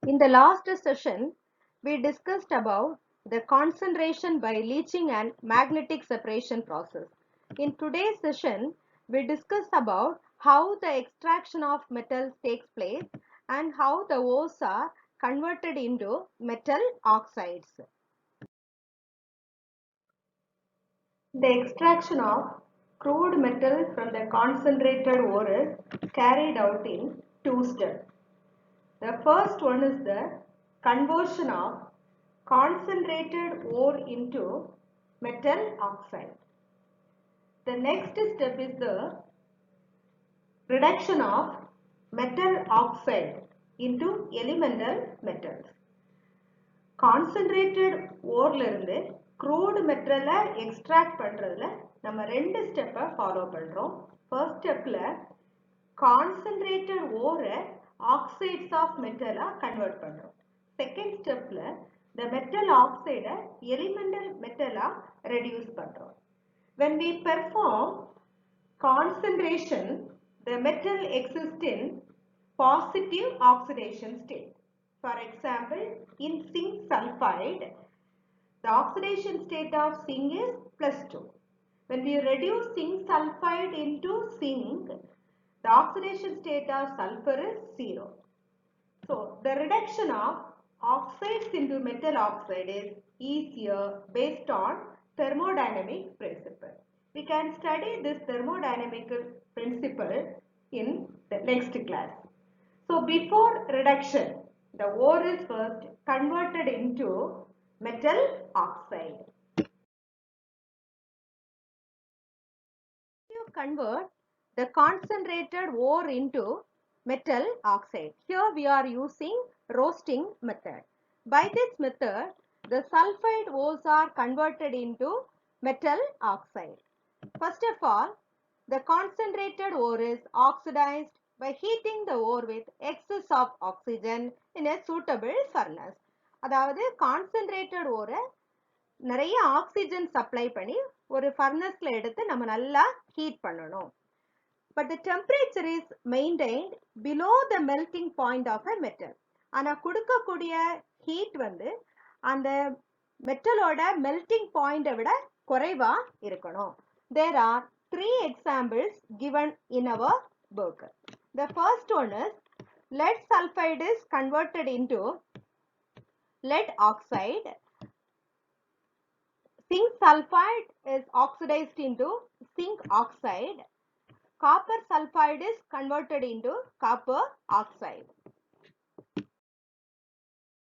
In the last session, we discussed about the concentration by leaching and magnetic separation process. In today's session, we discuss about how the extraction of metals takes place and how the ores are converted into metal oxides. The extraction of crude metal from the concentrated ore is carried out in two steps. The first one is the conversion of concentrated ore into metal oxide. The next step is the reduction of metal oxide into elemental metals. Concentrated ஓர்ல இருந்து crude metal extract பண்றதுல நம்ம ரெண்டு step follow பண்றோம். First ஸ்டெப்ல concentrated ore oxides of metal convert பண்றோம். Second ஸ்டெப்ல the metal oxide elemental metal reduce பண்றோம். When we perform concentration, the metal exists in positive oxidation state. For example, in zinc sulfide, the oxidation state of zinc is +2. When we reduce zinc sulfide into zinc, the oxidation state of sulfur is 0. So, the reduction of oxides into metal oxide is easier based on thermodynamic principle. We can study this thermodynamic principle in the next class. So, before reduction, the ore is first converted into metal oxide. You convert the concentrated ore into metal oxide. Here we are using roasting method. By this method, the sulfide ores are converted into metal oxide. First of all, the concentrated ore is oxidized by heating the ore with excess of oxygen in a suitable furnace. அதாவது concentrated ore நிறைய oxygen supply பண்ணி ஒரு ஃபர்னஸ்ல எடுத்து நம்ம நல்லா heat பண்ணணும். But the temperature is maintained below the melting point of a metal. ஆனா கொடுக்கக்கூடிய ஹீட் வந்து அந்த மெட்டலோட மெல்டிங் பாயிண்டை விட குறைவா இருக்கணும். There are three examples given in our book. The first one is lead sulfide is converted into lead oxide. Zinc sulfide is oxidized into zinc oxide. Copper sulfide is converted into copper oxide.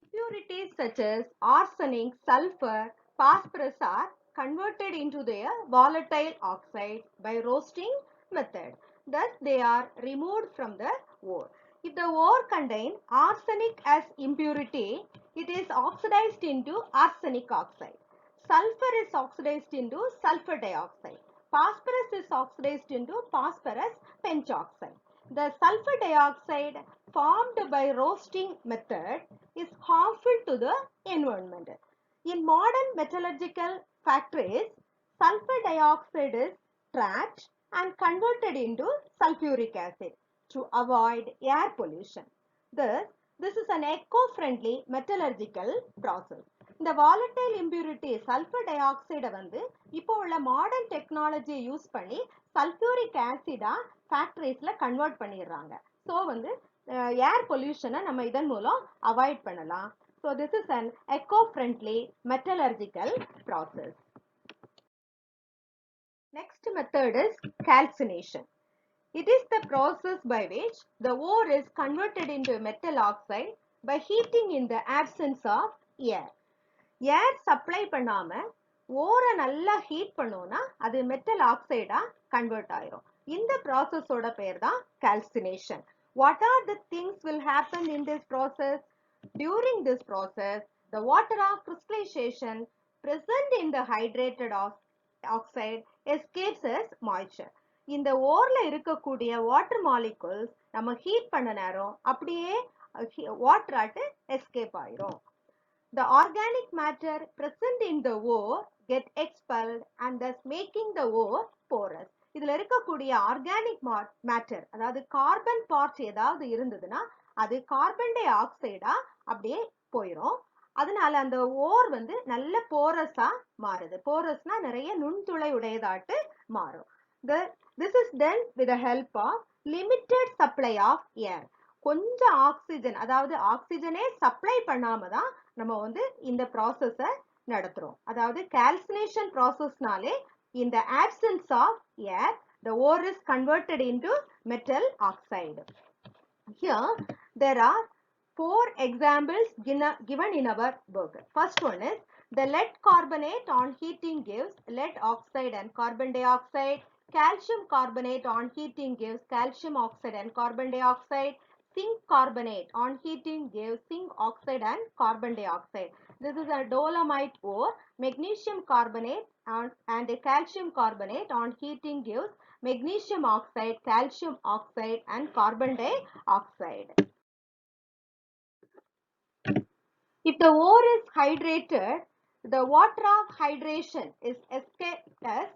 Impurities such as arsenic, sulfur, phosphorus are converted into their volatile oxide by roasting method. Thus, they are removed from the ore. If the ore contains arsenic as impurity, it is oxidized into arsenic oxide. Sulfur is oxidized into sulfur dioxide. Phosphorus is oxidized into phosphorus pentoxide. The sulfur dioxide formed by roasting method is harmful to the environment. In modern metallurgical factories, sulfur dioxide is trapped and converted into sulfuric acid to avoid air pollution. Thus, this is an eco-friendly metallurgical process. இந்த volatile impurity sulfur dioxide வந்து இப்போ உள்ள modern டெக்னாலஜியை use பண்ணி sulphuric ஆசிடா ஃபேக்டரிஸ்ல convert பண்ணிடுறாங்க. So வந்து ஏர் பொல்யூஷனை நம்ம இதன் மூலம் அவாய்ட் பண்ணலாம். So this is an eco-friendly metallurgical process. Next method is calcination. It is the process by which the ore is converted into metal oxide by heating in the absence of air. Air supply பண்ணாம ஓரை நல்லா heat பண்ணோம்னா அது metal ஆக்சைடா convert ஆயிரும். இந்த ப்ராசஸோட பேர் தான் calcination. What are the things will happen in this process? During this process, the water of crystallization present in the hydrated oxide escapes as moisture. இந்த ஓர்ல இருக்கக்கூடிய வாட்டர் மாலிகுல்ஸ் நம்ம ஹீட் பண்ண நேரம் அப்படியே வாட்டர் ஆட்டு எஸ்கேப் ஆயிரும். The organic matter present in the ore get expelled and thus making the ore porous. இதுல இருக்கக்கூடிய ஆர்கானிக் மேட்டர் அதாவது கார்பன் பார்ட் ஏதாவது இருந்ததுன்னா அது கார்பன் டை ஆக்சைடா அப்படியே போயிடும். அதனால அந்த ஓர் வந்து நல்ல போரஸா மாறுது. போரஸ்னா நிறைய நுண்துளை உடையதாட்டு மாறும். This is done with the help of limited supply of air. கொஞ்சம் ஆக்சிஜன், அதாவது ஆக்சிஜனே சப்ளை பண்ணாம தான் நம்ம வந்து இந்த ப்ராசஸை நடத்துறோம். அதாவது calcination ப்ராசஸ்னாலே in the absence of air, the ore is converted into metal oxide. Here, there are 4 examples given in our book. First one is the lead carbonate on heating gives lead oxide and carbon dioxide. Calcium carbonate on heating gives calcium oxide and carbon dioxide. Zinc carbonate on heating gives zinc oxide and carbon dioxide. This is a dolomite ore. Magnesium carbonate and calcium carbonate on heating gives magnesium oxide, calcium oxide and carbon dioxide. If the ore is hydrated, the water of hydration is escaped as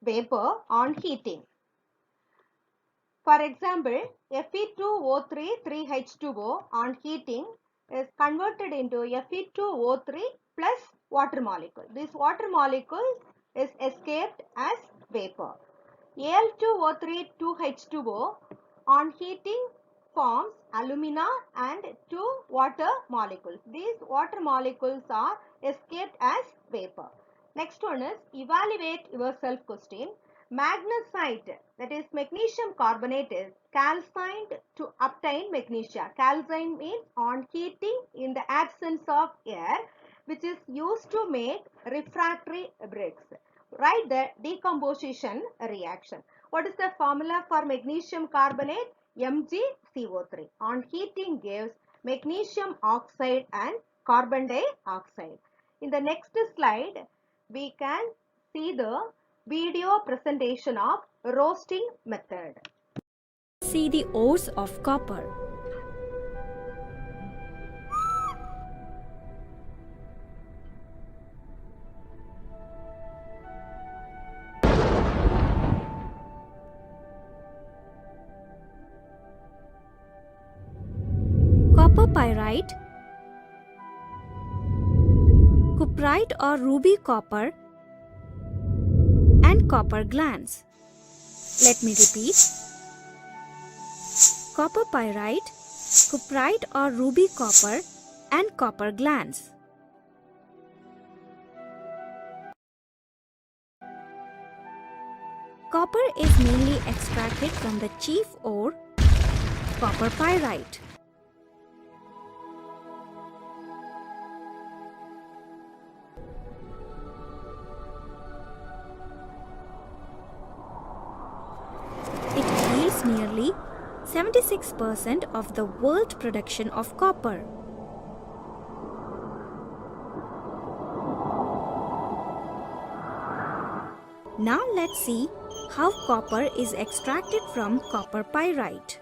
vapor on heating. For example, Fe2O3 3H2O on heating is converted into Fe2O3 plus water molecule. This water molecule is escaped as vapor. Al2O3 2H2O on heating forms alumina and 2 water molecules. These water molecules are escaped as vapor. Next one is evaluate yourself question. Magnesite, that is magnesium carbonate, is calcined to obtain magnesia. Calcine means on heating in the absence of air, which is used to make refractory bricks. Write the decomposition reaction. What is the formula for magnesium carbonate? MgCO3. On heating gives magnesium oxide and carbon dioxide. In the next slide, we can see the video presentation of roasting method. See the ores of copper. Copper pyrite, cuprite or ruby copper, and copper glands. Let me repeat. Copper pyrite, cuprite or ruby copper, and copper glands. Copper is mainly extracted from the chief ore, copper pyrite. Nearly 76% of the world production of copper. Now let's see how copper is extracted from copper pyrite.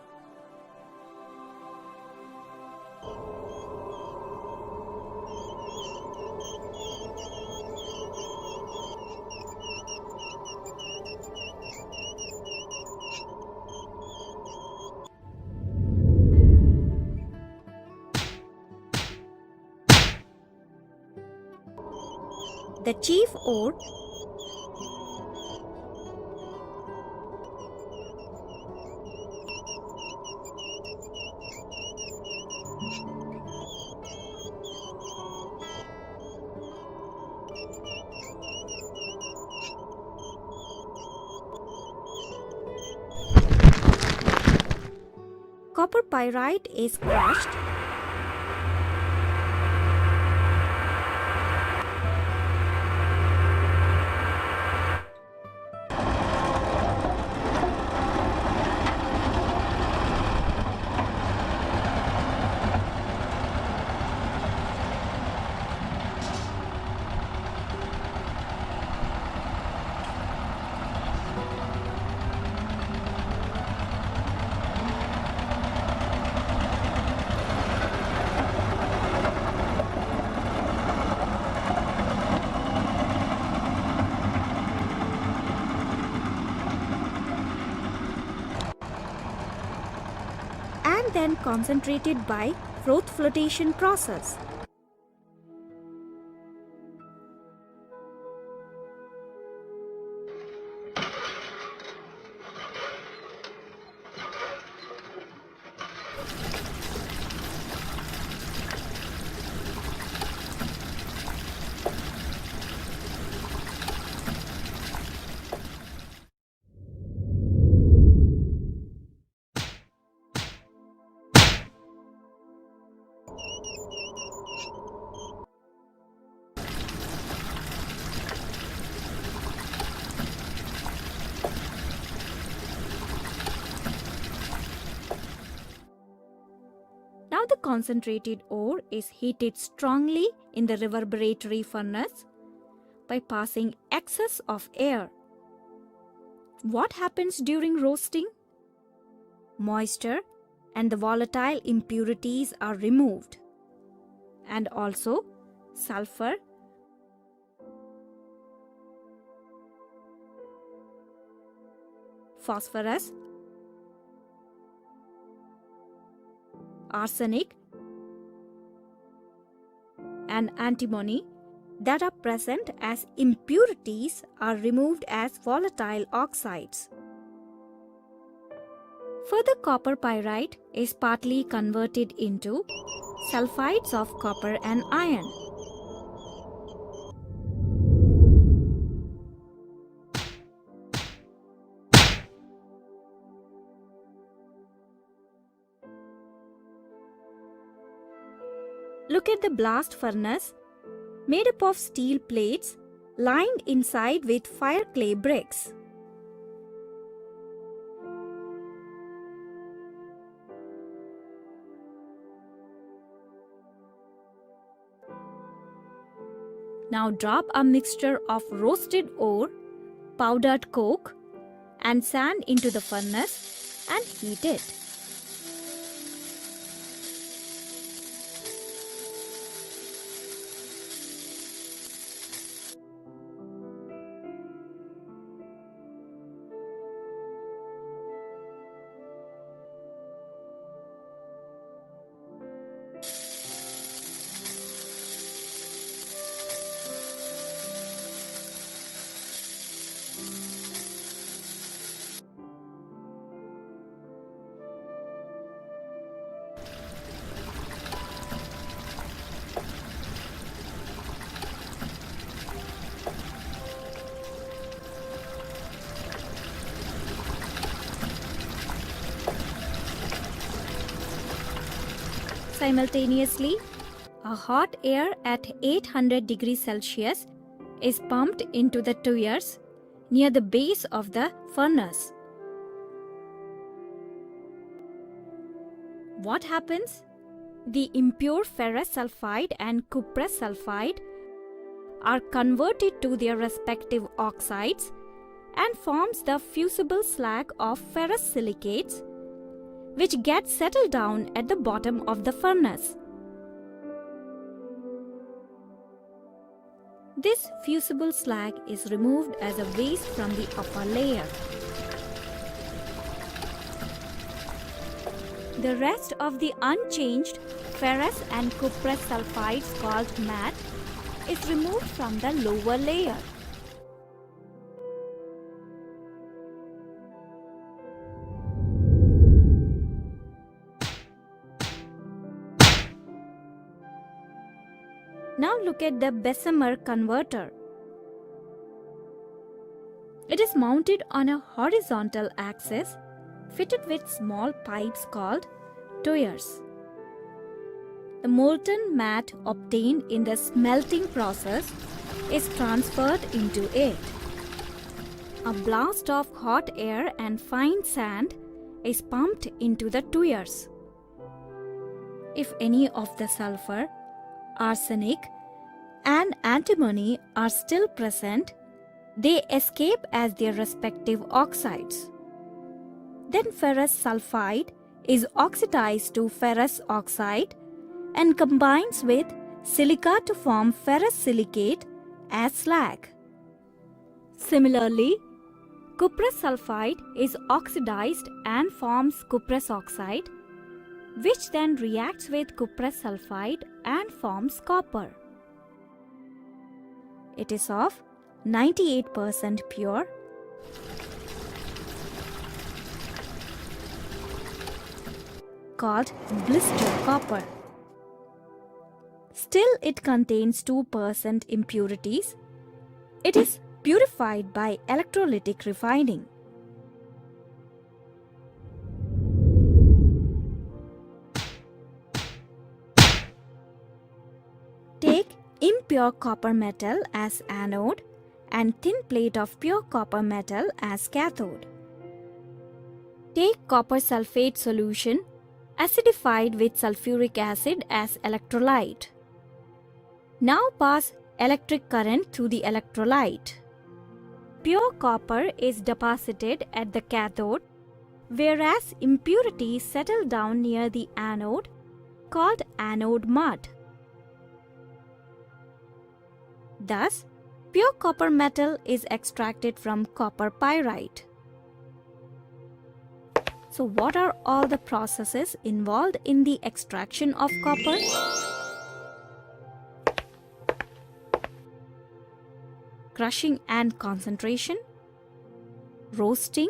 The chief ore copper pyrite is crushed . then concentrated by froth flotation process. Now the concentrated ore is heated strongly in the reverberatory furnace by passing excess of air. What happens during roasting? Moisture and the volatile impurities are removed, and also sulfur, phosphorus, arsenic, and antimony that are present as impurities are removed as volatile oxides. Further, copper pyrite is partly converted into sulfides of copper and iron. Look at the blast furnace made up of steel plates lined inside with fire clay bricks. Now drop a mixture of roasted ore, powdered coke, and sand into the furnace and heat it. Simultaneously, a hot air at 800 degrees Celsius is pumped into the tuyeres near the base of the furnace. What happens? The impure ferrous sulfide and cuprous sulfide are converted to their respective oxides and forms the fusible slag of ferrous silicates, which gets settled down at the bottom of the furnace. This fusible slag is removed as a waste from the upper layer. The rest of the unchanged ferrous and cuprous sulfides called matte is removed from the lower layer. Now look at the Bessemer converter. It is mounted on a horizontal axis fitted with small pipes called tuyeres. The molten matte obtained in the smelting process is transferred into it. A blast of hot air and fine sand is pumped into the tuyeres. If any of the sulfur, arsenic, and antimony are still present, they escape as their respective oxides. Then ferrous sulfide is oxidized to ferrous oxide and combines with silica to form ferrous silicate as slag. Similarly, cuprous sulfide is oxidized and forms cuprous oxide, which then reacts with cuprous sulfide and forms copper. It is of 98% pure, called blister copper. Still, it contains 2% impurities. It is purified by electrolytic refining. Take impure copper metal as anode and thin plate of pure copper metal as cathode. Take copper sulfate solution acidified with sulfuric acid as electrolyte. Now pass electric current through the electrolyte. Pure copper is deposited at the cathode, whereas impurities settle down near the anode, called anode mud. Thus, pure copper metal is extracted from copper pyrite. So, what are all the processes involved in the extraction of copper? Crushing and concentration, roasting,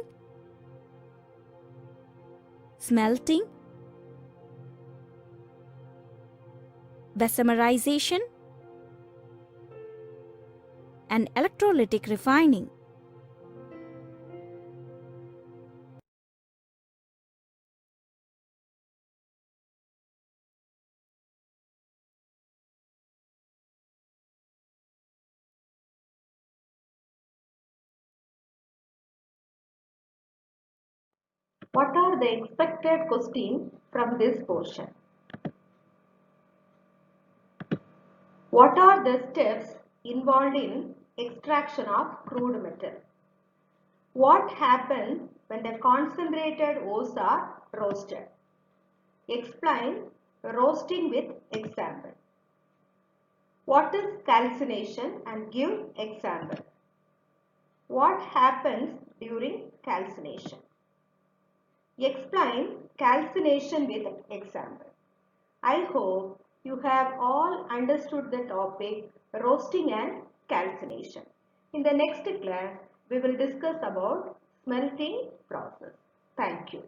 smelting, bessemerization, and electrolytic refining. What are the expected questions from this portion? What are the steps involved in extraction of crude metal? What happens when the concentrated ores are roasted? Explain roasting with example. What is calcination and give example? What happens during calcination? Explain calcination with example. I hope you have all understood the topic roasting and calcination. In the next class, we will discuss about smelting process. Thank you.